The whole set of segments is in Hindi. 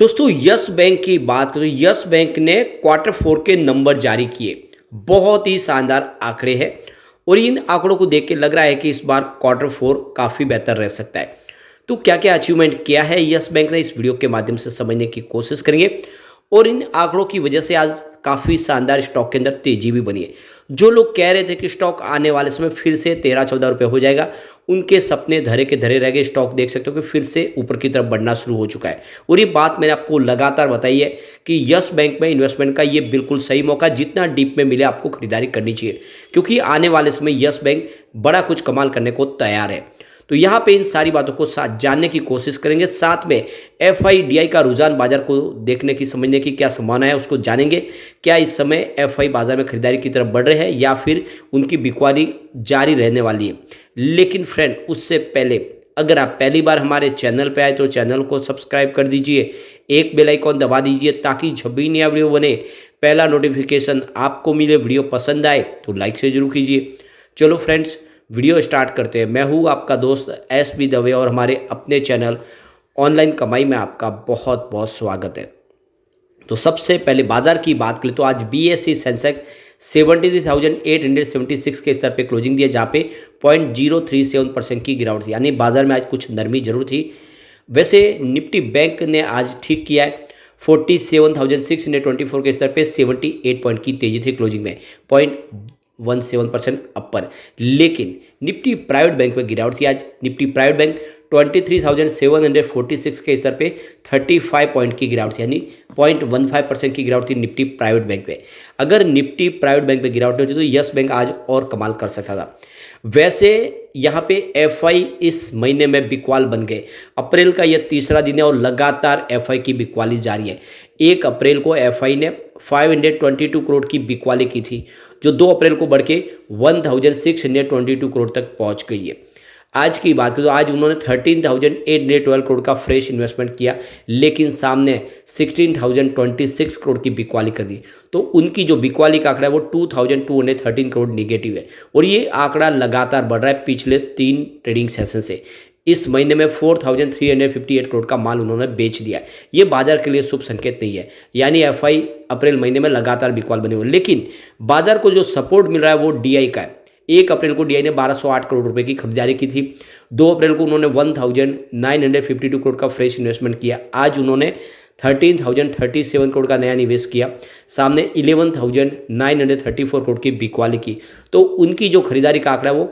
दोस्तों यस बैंक की बात करें। यस बैंक ने क्वार्टर फोर के नंबर जारी किए। बहुत ही शानदार आंकड़े हैं और इन आंकड़ों को देख के लग रहा है कि इस बार क्वार्टर फोर काफ़ी बेहतर रह सकता है। तो क्या क्या अचीवमेंट किया है यस बैंक ने, इस वीडियो के माध्यम से समझने की कोशिश करेंगे। और इन आंकड़ों की वजह से आज काफ़ी शानदार स्टॉक के अंदर तेजी भी बनी है। जो लोग कह रहे थे कि स्टॉक आने वाले समय फिर से 13-14 रुपये हो जाएगा, उनके सपने धरे के धरे रह गए। स्टॉक देख सकते हो कि फिर से ऊपर की तरफ बढ़ना शुरू हो चुका है। और ये बात मैंने आपको लगातार बताई है कि यस बैंक में इन्वेस्टमेंट का ये बिल्कुल सही मौका, जितना डीप में मिले आपको खरीदारी करनी चाहिए, क्योंकि आने वाले समय यस बैंक बड़ा कुछ कमाल करने को तैयार है। तो यहाँ पे इन सारी बातों को साथ जानने की कोशिश करेंगे। साथ में एफआईडीआई का रुझान बाजार को देखने की, समझने की क्या संभावना है उसको जानेंगे। क्या इस समय एफआई बाजार में खरीदारी की तरफ बढ़ रहे हैं या फिर उनकी बिकवाली जारी रहने वाली है। लेकिन फ्रेंड, उससे पहले अगर आप पहली बार हमारे चैनल पे आए तो चैनल को सब्सक्राइब कर दीजिए, एक बेल आइकॉन दबा दीजिए ताकि जब भी नया वीडियो बने पहला नोटिफिकेशन आपको मिले। वीडियो पसंद आए तो लाइक से जरूर कीजिए। चलो फ्रेंड्स, वीडियो स्टार्ट करते हैं। मैं हूँ आपका दोस्त एस बी दवे और हमारे अपने चैनल ऑनलाइन कमाई में आपका बहुत बहुत स्वागत है। तो सबसे पहले बाजार की बात करें तो आज बीएसई सेंसेक्स 73,876 के स्तर पे क्लोजिंग दिया, जहाँ पे 0.037% की गिरावट थी, यानी बाजार में आज कुछ नरमी जरूर थी। वैसे निफ्टी बैंक ने आज ठीक किया है। 47,624 के स्तर पे 78 पॉइंट की तेजी थी क्लोजिंग में, 0.17% अपर। लेकिन निफ्टी प्राइवेट बैंक में गिरावट थी। आज निफ्टी प्राइवेट बैंक 23,746 के स्तर पे 35 पॉइंट की गिरावट थी, यानी 0.15% की गिरावट थी निफ्टी प्राइवेट बैंक में। अगर निफ्टी प्राइवेट बैंक में गिरावट नहीं होती तो यस बैंक आज और कमाल कर सकता था। वैसे यहाँ पे एफआई इस महीने में बिकवाल बन गए। अप्रैल का यह तीसरा दिन है और लगातार एफआई की बिकवाली जारी है। 1 अप्रैल को एफआई ने 522 करोड़ की बिकवाली की थी, जो 2 अप्रैल को बढ़ के 1622 करोड़ तक पहुंच गई है। आज की बात करें तो आज उन्होंने 13,812 करोड़ का फ्रेश इन्वेस्टमेंट किया, लेकिन सामने 16,026 करोड़ की बिकवाली कर दी। तो उनकी जो बिकवाली का आंकड़ा है वो 2,213 करोड़ निगेटिव है और ये आंकड़ा लगातार बढ़ रहा है पिछले 3 ट्रेडिंग सेशन से। इस महीने में 4,358 करोड़ का माल उन्होंने बेच दिया है। ये बाजार के लिए शुभ संकेत नहीं है, यानी एफआई अप्रैल महीने में लगातार बिकवाल बने हुए। लेकिन बाजार को जो सपोर्ट मिल रहा है वो डीआई का है। 1 अप्रैल को डीआई ने 1208 करोड़ रुपए की खरीदारी की थी। 2 अप्रैल को उन्होंने 1952 करोड़ का फ्रेश इन्वेस्टमेंट किया। आज उन्होंने 13,037 करोड़ का नया निवेश किया, सामने 11,934 करोड़ की बिकवाली की। तो उनकी जो खरीदारी का आंकड़ा है वो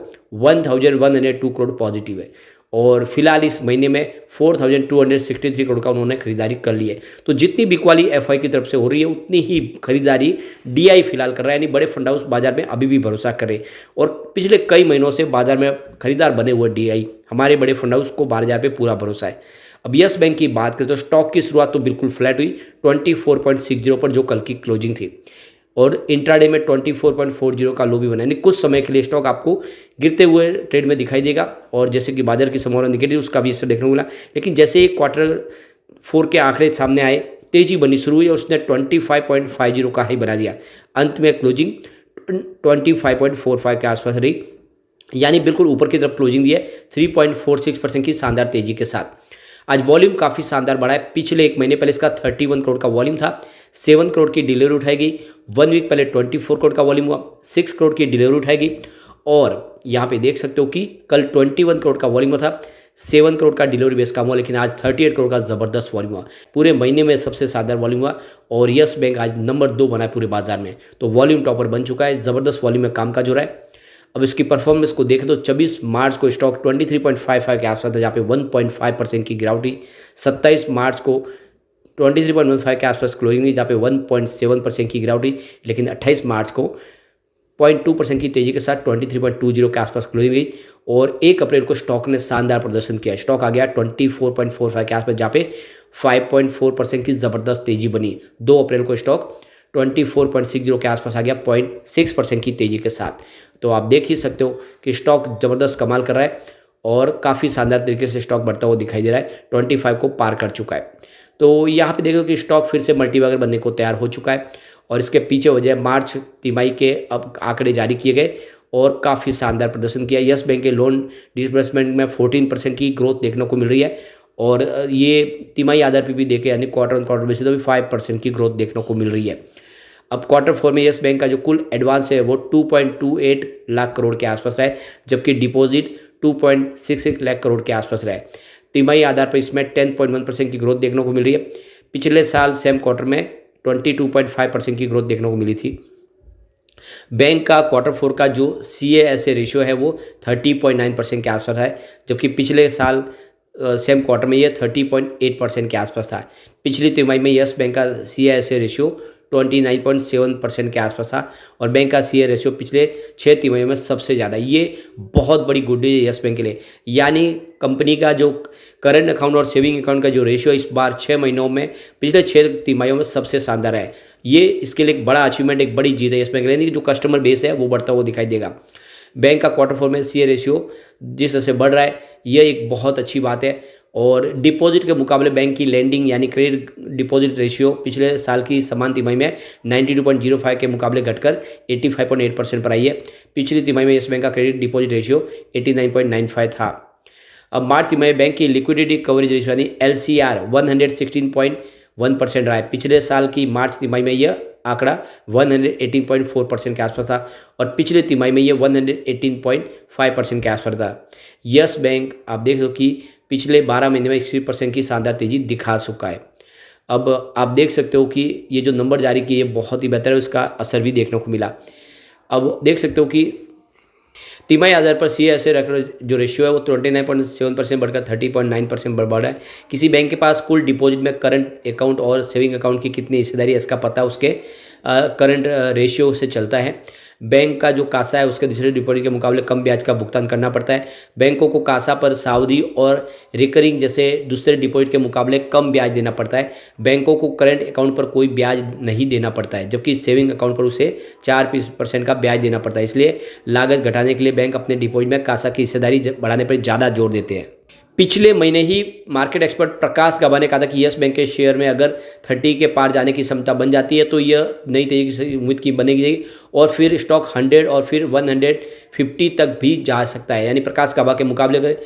1,102 करोड़ पॉजिटिव है और फिलहाल इस महीने में 4,263 करोड़ का उन्होंने खरीदारी कर ली है। तो जितनी बिकवाली एफआई की तरफ से हो रही है उतनी ही खरीदारी डीआई फिलहाल कर रहा है, यानी बड़े फंड हाउस बाजार में अभी भी भरोसा कर रहे हैं। और पिछले कई महीनों से बाजार में खरीदार बने हुए डीआई, हमारे बड़े फंड हाउस को बाजार पे पूरा भरोसा है। अब यस बैंक की बात करें तो स्टॉक की शुरुआत तो बिल्कुल फ्लैट हुई 24.60 पर, जो कल की क्लोजिंग थी, और इंट्राडे में 24.40 का लो भी बना, यानी कुछ समय के लिए स्टॉक आपको गिरते हुए ट्रेड में दिखाई देगा। और जैसे कि बाजार की संभावना निगेटिव, उसका भी इससे देखने को मिला। लेकिन जैसे ही क्वार्टर 4 के आंकड़े सामने आए, तेजी बनी शुरू हुई और उसने 25.50 का हाई बना दिया। अंत में क्लोजिंग 25.45 के आसपास रही, यानी बिल्कुल ऊपर की तरफ क्लोजिंग दी है 3.46% की शानदार तेजी के साथ। आज वॉल्यूम काफ़ी शानदार बढ़ा है। पिछले 1 महीने पहले इसका 31 करोड़ का वॉल्यूम था, 7 करोड़ की डिलीवरी उठाई गई। 1 वीक पहले 24 करोड़ का वॉल्यूम हुआ, 6 करोड़ की डिलीवरी उठाई गई। और यहाँ पे देख सकते हो कि कल 21 करोड़ का वॉल्यूम था, 7 करोड़ का डिलीवरी बेस काम हुआ, लेकिन आज 38 करोड़ का ज़बरदस्त वॉल्यूम हुआ। पूरे महीने में सबसे शानदार वॉल्यूम हुआ और यस बैंक आज नंबर 2 बना है पूरे बाजार में। तो वॉल्यूम टॉपर बन चुका है, ज़बरदस्त वॉल्यूम में काम काज हो रहा है। अब इसकी परफॉर्मेंस को देखें तो 24 मार्च को स्टॉक 23.55 के आसपास था, जहाँ पे 1.5% की गिरावट हुई। 27 मार्च को 23.15 के आसपास क्लोजिंग हुई, जहाँ पे 1.7% की गिरावट हुई। लेकिन 28 मार्च को 0.2% की तेजी के साथ 23.20 के आसपास क्लोजिंग हुई। और 1 अप्रैल को स्टॉक ने शानदार प्रदर्शन किया। स्टॉक आ गया 24.45 के आसपास, जहाँ पे 5.4% की ज़बरदस्त तेजी बनी। 2 अप्रैल को स्टॉक 24.60 के आसपास आ गया 0.6% की तेजी के साथ। तो आप देख ही सकते हो कि स्टॉक ज़बरदस्त कमाल कर रहा है और काफ़ी शानदार तरीके से स्टॉक बढ़ता हुआ दिखाई दे रहा है। 25 को पार कर चुका है। तो यहाँ पे देखो कि स्टॉक फिर से मल्टीबैगर बनने को तैयार हो चुका है और इसके पीछे वजह मार्च तिमाही के अब आंकड़े जारी किए गए और काफ़ी शानदार प्रदर्शन किया। यस बैंक के लोन डिसबर्समेंट में 14% की ग्रोथ देखने को मिल रही है और ये तिमाही आधार पे भी देखें यानी क्वार्टर ऑन क्वार्टर बेसिस तो भी 5% की ग्रोथ देखने को मिल रही है। अब क्वार्टर फोर में यस बैंक का जो कुल एडवांस है वो 2.28 लाख करोड़ के आसपास रहा है, जबकि डिपॉजिट 2.66 लाख करोड़ के आसपास रहा है। तिमाही आधार पर इसमें 10.1% की ग्रोथ देखने को मिल रही है। पिछले साल सेम क्वार्टर में 22.5% की ग्रोथ देखने को मिली थी। बैंक का क्वार्टर फोर का जो CASA रेशियो है वो 30.9% के आसपास है, जबकि पिछले साल सेम क्वार्टर में ये 30.8% के आसपास था। पिछली तिमाही में यस बैंक का CASA रेशियो 29.7% के आसपास था और बैंक का CA रेशियो पिछले 6 तिमाहियों में सबसे ज़्यादा। ये बहुत बड़ी गुड न्यूज है यस बैंक के लिए, यानी कंपनी का जो करंट अकाउंट और सेविंग अकाउंट का जो रेशियो इस बार 6 महीनों में पिछले 6 तिमाहियों में सबसे शानदार है। ये इसके लिए एक बड़ा अचीवमेंट, एक बड़ी जीत है यस बैंक के लिए कि जो कस्टमर बेस है वो बढ़ता हुआ दिखाई देगा। बैंक का क्वार्टर फोर में CA रेशियो जिस तरह से बढ़ रहा है, यह एक बहुत अच्छी बात है। और डिपॉजिट के मुकाबले बैंक की लेंडिंग यानी क्रेडिट डिपॉजिट रेशियो पिछले साल की समान तिमाही में 92.05 के मुकाबले घटकर 85.8% पर आई है। पिछली तिमाही में यस बैंक का क्रेडिट डिपॉजिट रेशियो 89.95 था। अब मार्च तिमाही बैंक की लिक्विडिटी कवरेज रेशियो यानी LCR 116.1% रहा है। पिछले साल की मार्च तिमाही में यह आंकड़ा 118.4% के आसपास था और पिछले तिमाही में ये 118.5% के आसपास था। यस बैंक आप देख लो कि पिछले 12 महीने में 60% की शानदार तेजी दिखा चुका है। अब आप देख सकते हो कि ये जो नंबर जारी किए बहुत ही बेहतर है, उसका असर भी देखने को मिला। अब देख सकते हो कि तिमाही आधार पर CASA जो रेशियो है वो 29.7% बढ़कर 30.9% बढ़ा है। किसी बैंक के पास कुल डिपॉजिट में करंट अकाउंट और सेविंग अकाउंट की कितनी हिस्सेदारी है इसका पता उसके करंट रेशियो से चलता है। बैंक का जो कासा है उसके दूसरे डिपॉजिट के मुकाबले कम ब्याज का भुगतान करना पड़ता है। बैंकों को कासा पर सावधि और रिकरिंग जैसे दूसरे डिपॉजिट के मुकाबले कम ब्याज देना पड़ता है। बैंकों को करंट अकाउंट पर कोई ब्याज नहीं देना पड़ता है, जबकि सेविंग अकाउंट पर उसे 4% का ब्याज देना पड़ता है। इसलिए लागत घटाने के लिए बैंक अपने डिपॉजिट में कासा की हिस्सेदारी बढ़ाने पर ज़्यादा जोर देते हैं। पिछले महीने ही मार्केट एक्सपर्ट प्रकाश गबा ने कहा था कि यस बैंक के शेयर में अगर 30 के पार जाने की क्षमता बन जाती है तो यह नई तेजी से उम्मीद की बनेगी और फिर स्टॉक 100 और फिर 150 तक भी जा सकता है। यानी प्रकाश गबा के मुकाबले अगर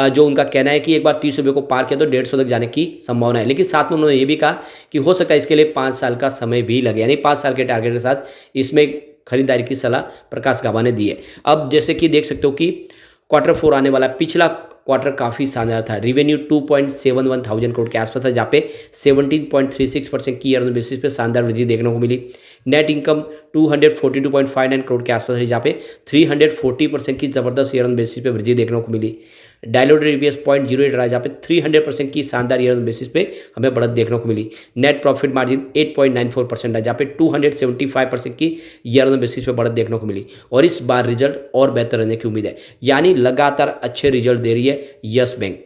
जो उनका कहना है कि एक बार 30 रुपये को पार किया तो 150 तक जाने की संभावना है। लेकिन साथ में उन्होंने ये भी कहा कि हो सकता है इसके लिए 5 साल का समय भी लगे, यानी 5 साल के टारगेट के साथ इसमें खरीदारी की सलाह प्रकाश गबा ने दी है। अब जैसे कि देख सकते हो कि क्वार्टर फोर आने वाला, पिछला क्वार्टर काफ़ी शानदार था। रेवेन्यू 2.71 थाउजेंड करोड़ के आसपास था, जहाँ पे 17.36% की ईयर ऑन बेसिस पे शानदार वृद्धि देखने को मिली। नेट इनकम 242.59 करोड़ के आसपास है, जहाँ पे 340% की ज़बरदस्त ईयर ऑन बेसिस पे वृद्धि देखने को मिली। डायलूटेड EPS 0.08 रहा, जहाँ पे 300% की शानदार ईयर ऑन बेसिस पे हमें बढ़त देखने को मिली। नेट प्रॉफिट मार्जिन 8.94% रहा, जहाँ पे 275% की ईयर ऑन बेसिस पे बढ़त देखने को मिली। और इस बार रिजल्ट और बेहतर रहने की उम्मीद है, यानी लगातार अच्छे रिजल्ट दे रही है यस बैंक।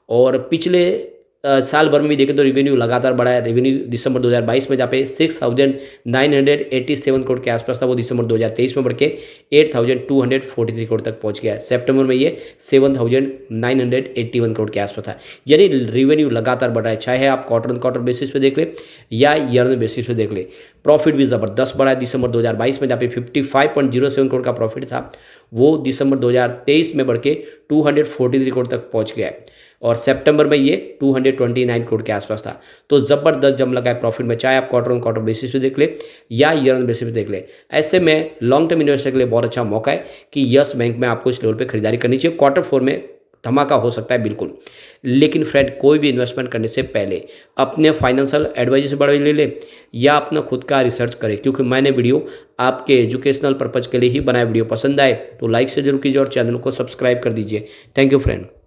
और पिछले साल भर में भी देखें तो रेवेन्यू लगातार बढ़ा है। रेवेन्यू दिसंबर 2022 में जहाँ पे 6,987 करोड़ के आसपास था, वो दिसंबर 2023 में बढ़ के 8,243 करोड़ तक पहुंच गया है। सितंबर में ये 7,981 करोड़ के आसपास था। यानी रेवेन्यू लगातार बढ़ रहा है, चाहे आप क्वार्टर ऑन क्वार्टर बेसिस पे देख ले या ईयर ऑन बेसिस पे देख ले। प्रॉफिट भी ज़बरदस्त बढ़ा है। दिसंबर 2022 में जहाँ पे 55.07 करोड़ का प्रॉफिट था, वो दिसंबर 2023 में बढ़ के 243 करोड़ तक पहुँच गया है। और सितंबर में ये 229 करोड़ के आसपास था। तो ज़बरदस्त जम लगा है प्रॉफिट में, चाहे आप क्वार्टर ऑन क्वार्टर बेसिस पे देख ले या ईयर ऑन बेसिस पे देख ले। ऐसे में लॉन्ग टर्म इन्वेस्टर के लिए बहुत अच्छा मौका है कि यस बैंक में आपको इस लेवल पे खरीदारी करनी चाहिए। क्वार्टर फोर में धमाका हो सकता है बिल्कुल, लेकिन फ्रेंड कोई भी इन्वेस्टमेंट करने से पहले अपने फाइनेंशियल एडवाइजर से बड़ा ले ले या अपना खुद का रिसर्च करें, क्योंकि मैंने वीडियो आपके एजुकेशनल पर्पज़ के लिए ही बनाया। वीडियो पसंद आए तो लाइक से जरूर कीजिए और चैनल को सब्सक्राइब कर दीजिए। Thank you friend.